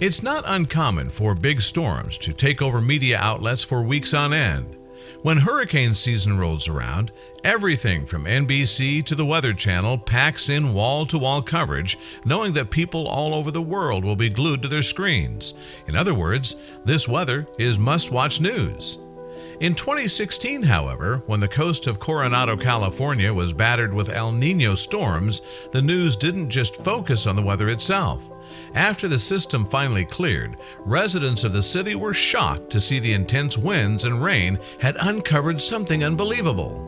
It's not uncommon for big storms to take over media outlets for weeks on end. When hurricane season rolls around, everything from NBC to the Weather Channel packs in wall-to-wall coverage, knowing that people all over the world will be glued to their screens. In other words, this weather is must-watch news. In 2016, however, when the coast of Coronado, California was battered with El Niño storms, the news didn't just focus on the weather itself. After the system finally cleared, residents of the city were shocked to see the intense winds and rain had uncovered something unbelievable.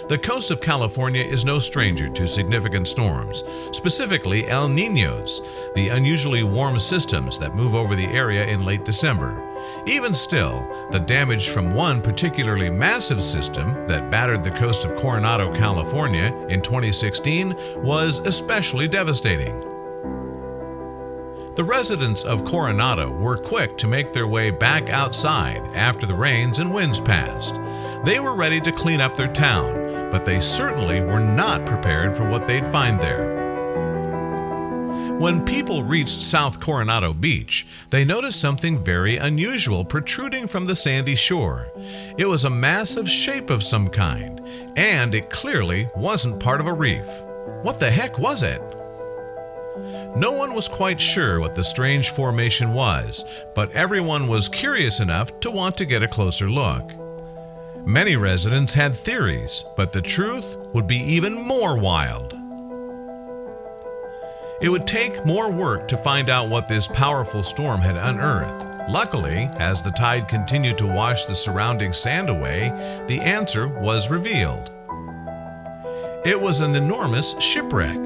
The coast of California is no stranger to significant storms, specifically El Niños, the unusually warm systems that move over the area in late December. Even still, the damage from one particularly massive system that battered the coast of Coronado, California in 2016 was especially devastating. The residents of Coronado were quick to make their way back outside after the rains and winds passed. They were ready to clean up their town, but they certainly were not prepared for what they'd find there. When people reached South Coronado Beach, they noticed something very unusual protruding from the sandy shore. It was a massive shape of some kind, and it clearly wasn't part of a reef. What the heck was it? No one was quite sure what the strange formation was, but everyone was curious enough to want to get a closer look. Many residents had theories, but the truth would be even more wild. It would take more work to find out what this powerful storm had unearthed. Luckily, as the tide continued to wash the surrounding sand away, the answer was revealed. It was an enormous shipwreck.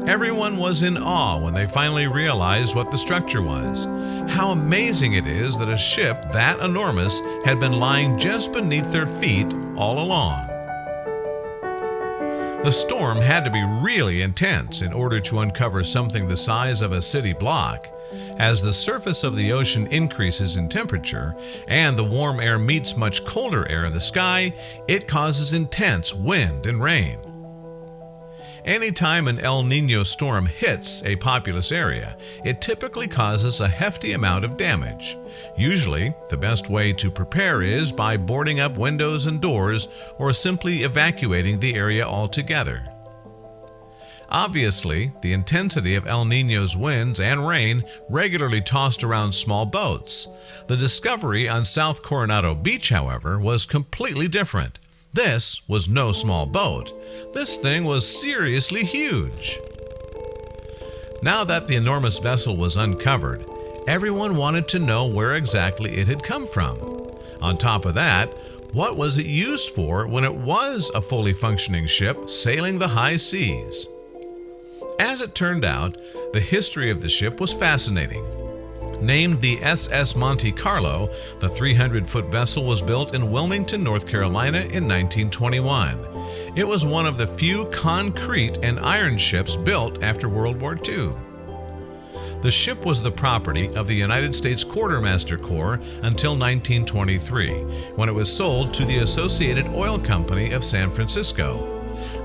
Everyone was in awe when they finally realized what the structure was. How amazing it is that a ship that enormous had been lying just beneath their feet all along. The storm had to be really intense in order to uncover something the size of a city block. As the surface of the ocean increases in temperature and the warm air meets much colder air in the sky, it causes intense wind and rain. Anytime an El Niño storm hits a populous area, it typically causes a hefty amount of damage. Usually, the best way to prepare is by boarding up windows and doors or simply evacuating the area altogether. Obviously, the intensity of El Niño's winds and rain regularly tossed around small boats. The discovery on South Coronado Beach, however, was completely different. This was no small boat. This thing was seriously huge. Now that the enormous vessel was uncovered, everyone wanted to know where exactly it had come from. On top of that, what was it used for when it was a fully functioning ship sailing the high seas? As it turned out, the history of the ship was fascinating. Named the SS Monte Carlo, the 300-foot vessel was built in Wilmington, North Carolina in 1921. It was one of the few concrete and iron ships built after World War II. The ship was the property of the United States Quartermaster Corps until 1923, when it was sold to the Associated Oil Company of San Francisco.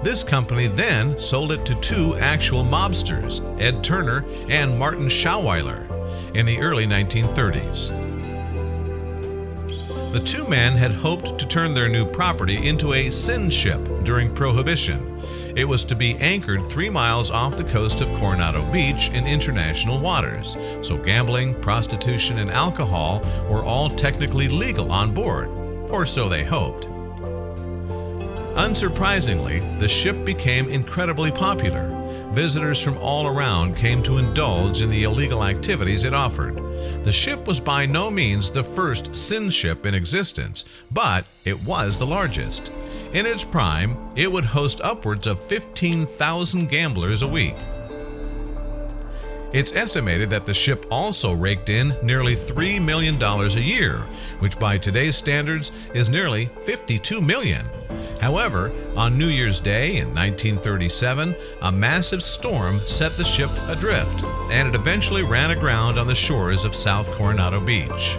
This company then sold it to two actual mobsters, Ed Turner and Martin Schauweiler, in the early 1930s. The two men had hoped to turn their new property into a sin ship during Prohibition. It was to be anchored 3 miles off the coast of Coronado Beach in international waters, so gambling, prostitution, and alcohol were all technically legal on board, or so they hoped. Unsurprisingly, the ship became incredibly popular. Visitors from all around came to indulge in the illegal activities it offered. The ship was by no means the first sin ship in existence, but it was the largest. In its prime, it would host upwards of 15,000 gamblers a week. It's estimated that the ship also raked in nearly $3 million a year, which by today's standards is nearly $52 million. However, on New Year's Day in 1937, a massive storm set the ship adrift, and it eventually ran aground on the shores of South Coronado Beach.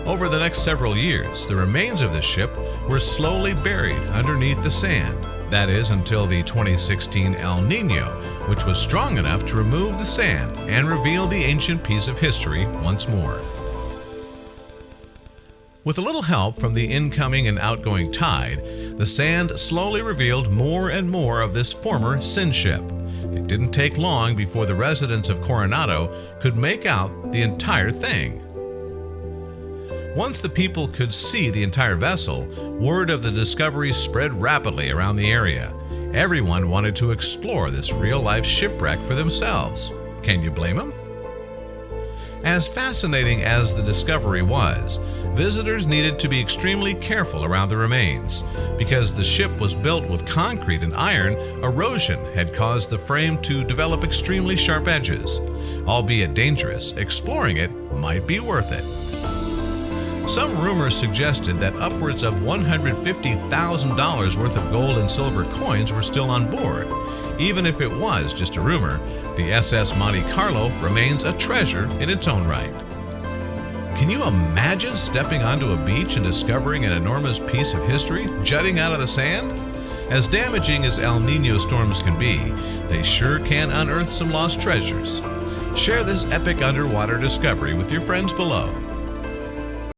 Over the next several years, the remains of the ship were slowly buried underneath the sand. That is, until the 2016 El Nino, which was strong enough to remove the sand and reveal the ancient piece of history once more. With a little help from the incoming and outgoing tide, the sand slowly revealed more and more of this former sin ship. It didn't take long before the residents of Coronado could make out the entire thing. Once the people could see the entire vessel, word of the discovery spread rapidly around the area. Everyone wanted to explore this real-life shipwreck for themselves. Can you blame them? As fascinating as the discovery was, visitors needed to be extremely careful around the remains. Because the ship was built with concrete and iron, erosion had caused the frame to develop extremely sharp edges. Albeit dangerous, exploring it might be worth it. Some rumors suggested that upwards of $150,000 worth of gold and silver coins were still on board. Even if it was just a rumor, the SS Monte Carlo remains a treasure in its own right. Can you imagine stepping onto a beach and discovering an enormous piece of history jutting out of the sand? As damaging as El Nino storms can be, they sure can unearth some lost treasures. Share this epic underwater discovery with your friends below.